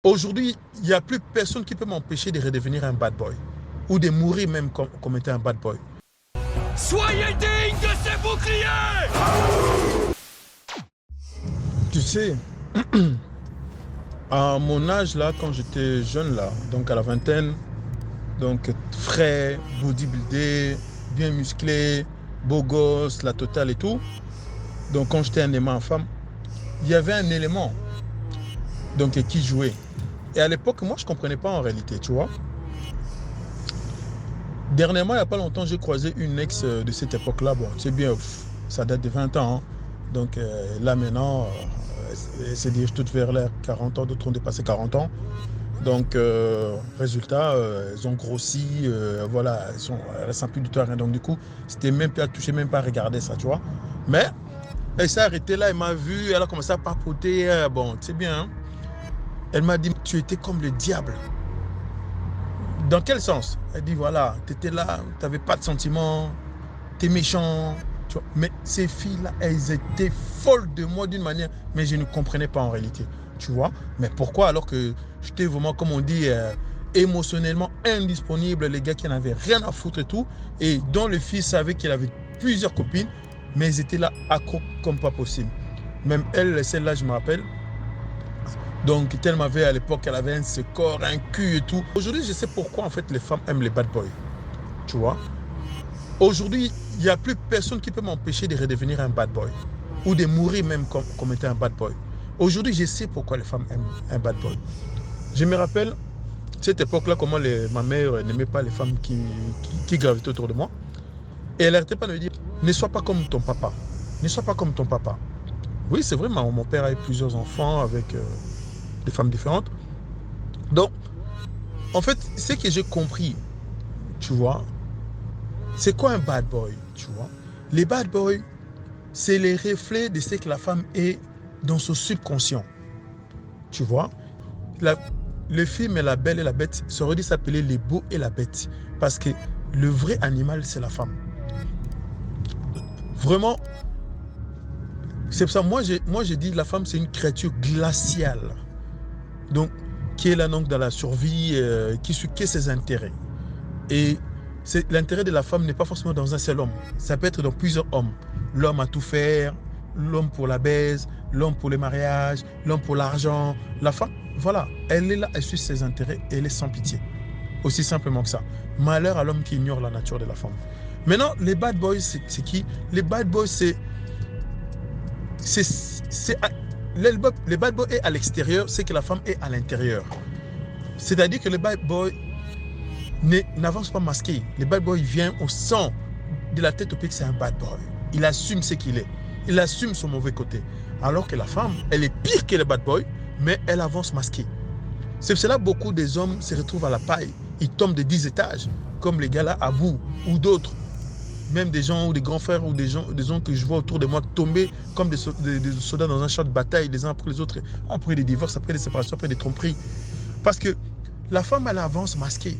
Aujourd'hui, il n'y a plus personne qui peut m'empêcher de redevenir un bad boy. Ou de mourir même comme étant un bad boy. Soyez digne de ces boucliers! Tu sais, à mon âge là, quand j'étais jeune là, donc à la vingtaine, donc frais, bodybuildé, bien musclé, beau gosse, la totale et tout. Donc quand j'étais un aimant en femme, il y avait un élément donc qui jouait. Et à l'époque, moi je ne comprenais pas en réalité, tu vois. Dernièrement, il n'y a pas longtemps, j'ai croisé une ex de cette époque-là. Bon, c'est bien, ça date de 20 ans. Hein. Donc là maintenant, elle se dirige toutes vers les 40 ans, d'autres ont dépassé 40 ans. Donc, résultat, elles ont grossi, voilà, elles ne sont plus du tout à rien. Donc, du coup, c'était même pas touché, même pas à regarder ça, tu vois. Mais, elle s'est arrêtée là, elle m'a vu, elle a commencé à papoter. Bon, c'est bien. Hein. Elle m'a dit, tu étais comme le diable. Dans quel sens? Elle dit, voilà, tu étais là, tu n'avais pas de sentiments, tu es méchant. Tu vois. Mais ces filles-là, elles étaient folles de moi d'une manière, mais je ne comprenais pas en réalité. Tu vois. Mais pourquoi alors que j'étais vraiment, comme on dit, émotionnellement indisponible, les gars qui n'avaient rien à foutre et tout, et dont le fils savait qu'il avait plusieurs copines, mais ils étaient là accro comme pas possible. Même elle, celle-là, je me rappelle. Donc, elle m'avait à l'époque, elle avait un corps, un cul et tout. Aujourd'hui, je sais pourquoi en fait les femmes aiment les bad boys. Tu vois. Aujourd'hui, il n'y a plus personne qui peut m'empêcher de redevenir un bad boy. Ou de mourir même comme étant un bad boy. Aujourd'hui, je sais pourquoi les femmes aiment un bad boy. Je me rappelle, cette époque-là, comment ma mère n'aimait pas les femmes qui gravitaient autour de moi. Et elle n'arrêtait pas de me dire, ne sois pas comme ton papa. Ne sois pas comme ton papa. Oui, c'est vrai, mon père a eu plusieurs enfants avec des femmes différentes. Donc, en fait, ce que j'ai compris, tu vois, c'est quoi un bad boy, tu vois? Les bad boys, c'est les reflets de ce que la femme est dans son subconscient. Tu vois? Le film La Belle et la Bête, ça aurait dû s'appeler Les Beaux et la Bête. Parce que le vrai animal, c'est la femme. Vraiment, c'est pour ça, moi j'ai dit la femme, c'est une créature glaciale. Donc, qui est là donc dans la survie, qui suit ses intérêts. Et l'intérêt de la femme n'est pas forcément dans un seul homme. Ça peut être dans plusieurs hommes. L'homme à tout faire, l'homme pour la baise, l'homme pour le mariage, l'homme pour l'argent. La femme, voilà, elle est là, elle suit ses intérêts et elle est sans pitié. Aussi simplement que ça. Malheur à l'homme qui ignore la nature de la femme. Maintenant, les bad boys, c'est qui? Les bad boys, les bad boys est à l'extérieur, c'est que la femme est à l'intérieur. C'est-à-dire que les bad boys n'avance pas masqué. Le bad boy vient au sang de la tête au pied que c'est un bad boy. Il assume ce qu'il est. Il assume son mauvais côté. Alors que la femme, elle est pire que le bad boy, mais elle avance masquée. C'est pour cela que beaucoup des hommes se retrouvent à la paille. Ils tombent de 10 étages, comme les gars là, à bout, ou d'autres. Même des gens, ou des grands frères, ou des gens que je vois autour de moi tomber comme des soldats dans un champ de bataille, les uns après les autres, après les divorces, après les séparations, après les tromperies. Parce que la femme, elle avance masquée.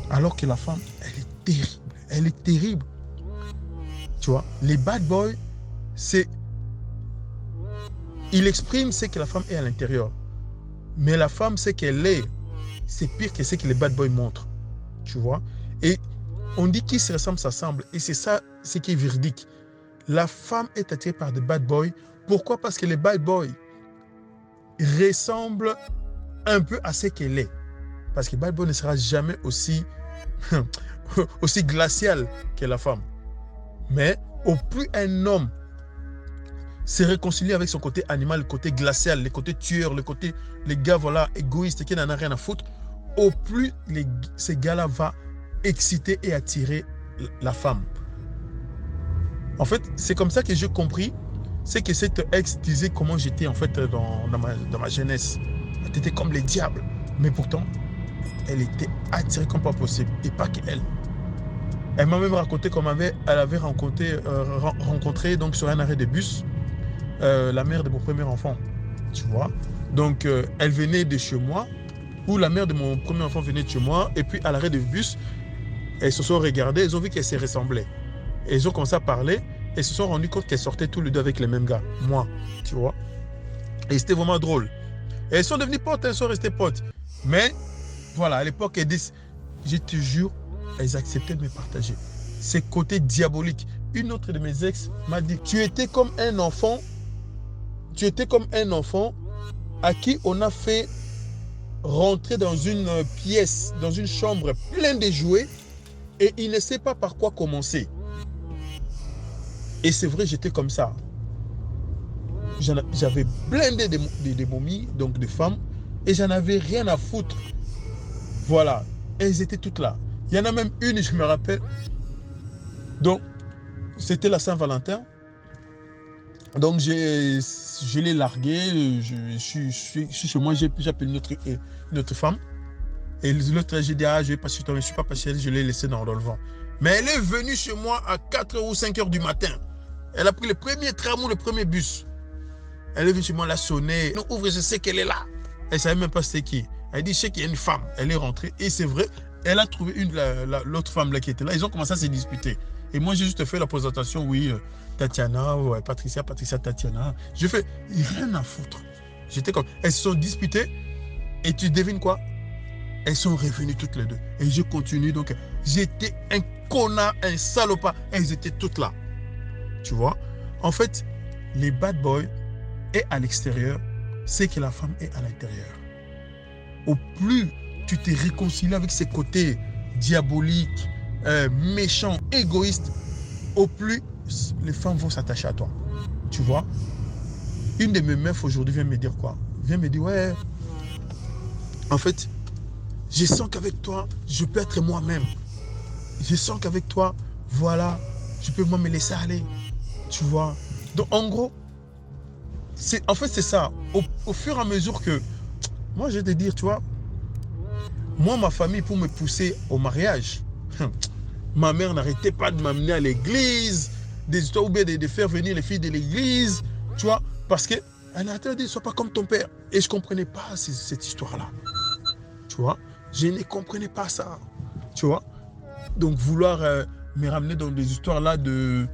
Alors que la femme, elle est terrible. Elle est terrible. Tu vois, les bad boys, il exprime ce que la femme est à l'intérieur. Mais la femme, ce qu'elle est, c'est pire que ce que les bad boys montrent. Tu vois. Et on dit qui se ressemble, s'assemble. Et c'est ça, ce qui est véridique. La femme est attirée par des bad boys. Pourquoi? Parce que les bad boys ressemblent un peu à ce qu'elle est. Parce que bad boy ne sera jamais aussi glacial que la femme. Mais au plus un homme se réconcilie avec son côté animal, le côté glacial, le côté tueur, le côté, les gars, voilà, égoïstes, qui n'en a rien à foutre, au plus ces gars-là vont exciter et attirer la femme. En fait, c'est comme ça que j'ai compris, c'est que cette ex disait comment j'étais en fait dans ma jeunesse. Elle était comme les diables. Mais pourtant, elle était attirée comme pas possible. Et pas qu'elle. Elle m'a même raconté comment elle avait rencontré donc, sur un arrêt de bus la mère de mon premier enfant. Tu vois. Donc, elle venait de chez moi, ou la mère de mon premier enfant venait de chez moi, et puis à l'arrêt de bus, elles se sont regardées, elles ont vu qu'elles se ressemblaient. Et ils ont commencé à parler, et se sont rendus compte qu'elles sortaient tous les deux avec les mêmes gars. Moi, tu vois. Et c'était vraiment drôle. Et elles sont devenues potes, elles sont restées potes. Mais, voilà, à l'époque, je te jure, elles acceptaient de me partager. Ces côtés diaboliques. Une autre de mes ex m'a dit, tu étais comme un enfant à qui on a fait rentrer dans une pièce, dans une chambre pleine de jouets et il ne sait pas par quoi commencer. Et c'est vrai, j'étais comme ça. J'avais blindé des momies, donc des femmes, et j'en avais rien à foutre. Voilà. Et elles étaient toutes là. Il y en a même une, je me rappelle. Donc, c'était la Saint-Valentin. Donc, je l'ai larguée. Je suis chez moi, j'appelle une autre femme. Et l'autre, j'ai dit, je vais passer toi, mais je ne suis pas passé, je l'ai laissée dans le vent. Mais elle est venue chez moi à 4 ou 5 heures du matin. Elle a pris le premier tram ou le premier bus. Elle est venue chez moi, elle a sonné. Non, ouvre, je sais qu'elle est là. Elle ne savait même pas c'était qui. Elle dit, je sais qu'il y a une femme. Elle est rentrée. Et c'est vrai, elle a trouvé l'autre femme là qui était là. Ils ont commencé à se disputer. Et moi, j'ai juste fait la présentation, oui, Tatiana, ouais, Patricia, Tatiana. Je fais rien à foutre. J'étais comme, elles se sont disputées. Et tu devines quoi? Elles sont revenues toutes les deux. Et je continue. Donc, j'étais un connard, un salopard. Elles étaient toutes là. Tu vois? En fait, les bad boys est à l'extérieur, c'est que la femme est à l'intérieur. Au plus tu te réconcilies avec ses côtés diaboliques, méchants, égoïstes, au plus les femmes vont s'attacher à toi. Tu vois? Une de mes meufs aujourd'hui vient me dire quoi? Vient me dire, ouais, en fait, je sens qu'avec toi, je peux être moi-même. Je sens qu'avec toi, voilà, je peux moi me laisser aller. Tu vois? Donc, en gros, en fait, c'est ça. Au fur et à mesure que... Moi, je vais te dire, tu vois, moi, ma famille, pour me pousser au mariage, ma mère n'arrêtait pas de m'amener à l'église, des histoires, ou bien de faire venir les filles de l'église, tu vois, parce qu'elle n'arrêtait pas de dire, sois pas comme ton père. Et je ne comprenais pas cette histoire-là. Tu vois, je ne comprenais pas ça. Tu vois, donc vouloir me ramener dans des histoires-là des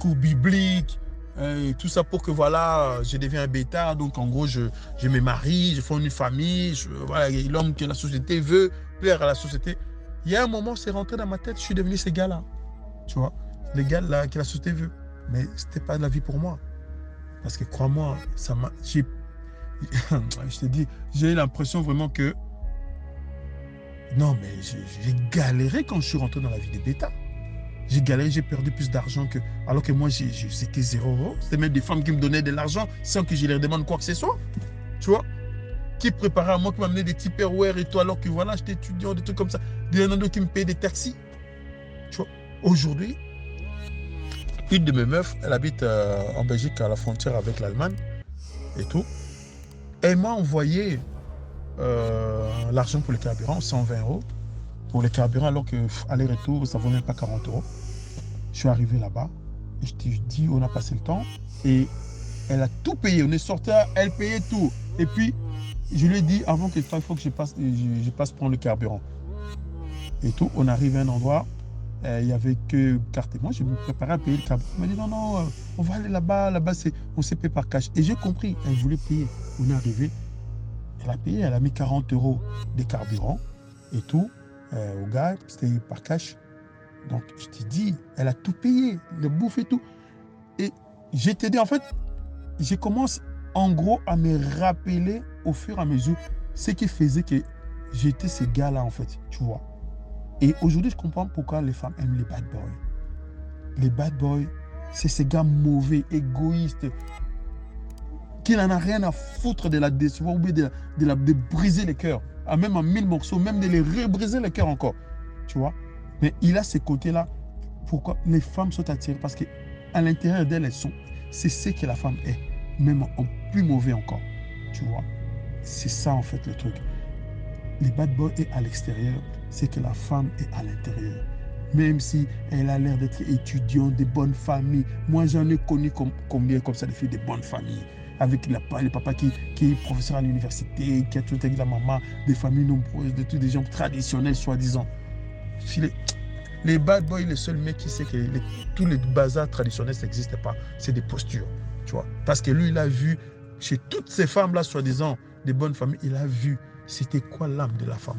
cours bibliques, et tout ça pour que voilà, je deviens un bêta. Donc en gros, je me marie, je fonde une famille, voilà, l'homme que la société veut, plaire à la société. Il y a un moment, c'est rentré dans ma tête, je suis devenu ces gars-là. Tu vois, les gars-là que la société veut. Mais ce n'était pas la vie pour moi. Parce que crois-moi, je te dis, j'ai l'impression vraiment que non, mais j'ai galéré quand je suis rentré dans la vie des bêtas. J'ai galéré, j'ai perdu plus d'argent que... Alors que moi, c'était 0 €. C'était même des femmes qui me donnaient de l'argent sans que je leur demande quoi que ce soit. Tu vois? Qui préparaient à moi, qui m'amenaient des Tupperware et tout, alors que voilà, j'étais étudiant, des trucs comme ça. Des gens qui me payaient des taxis. Tu vois? Aujourd'hui, une de mes meufs, elle habite en Belgique, à la frontière avec l'Allemagne et tout. Elle m'a envoyé l'argent pour le carburant, 120 € pour le carburant, alors que aller-retour, ça ne vaut même pas 40 €. Je suis arrivé là-bas, et je te dis, on a passé le temps, et elle a tout payé. On est sorti, elle payait tout. Et puis, je lui ai dit, avant que il faut que je passe prendre le carburant. Et tout, on arrive à un endroit, il n'y avait que carte. Moi, je me préparais à payer le carburant. Elle m'a dit, non, on va aller là-bas, on s'est payé par cash. Et j'ai compris, elle voulait payer. On est arrivé, elle a payé, elle a mis 40 € de carburant et tout. Au gars, c'était par cash. Donc, je t'ai dit, elle a tout payé, le bouffe et tout. Et je t'ai dit, en fait, je commence en gros à me rappeler au fur et à mesure ce qui faisait que j'étais ces gars-là, en fait, tu vois. Et aujourd'hui, je comprends pourquoi les femmes aiment les bad boys. Les bad boys, c'est ces gars mauvais, égoïstes, qui n'en a rien à foutre de la décevoir ou bien de briser les cœurs. Même en 1000 morceaux, même de les rebriser les cœurs encore. Tu vois? Mais il a ces côtés-là. Pourquoi les femmes sont attirées? Parce qu'à l'intérieur d'elles, c'est ce que la femme est. Même en plus mauvais encore. Tu vois? C'est ça en fait le truc. Les bad boys est à l'extérieur, c'est que la femme est à l'intérieur. Même si elle a l'air d'être étudiante, de bonnes familles. Moi, j'en ai connu combien comme ça, des filles de bonnes familles. Avec le papa qui est professeur à l'université, qui a tout avec la maman, des familles nombreuses, des gens traditionnels, soi-disant. Les bad boys, le seul mec qui sait que tous les bazars traditionnels, ça n'existe pas. C'est des postures, tu vois. Parce que lui, il a vu chez toutes ces femmes-là, soi-disant, de bonne famille, il a vu c'était quoi l'âme de la femme.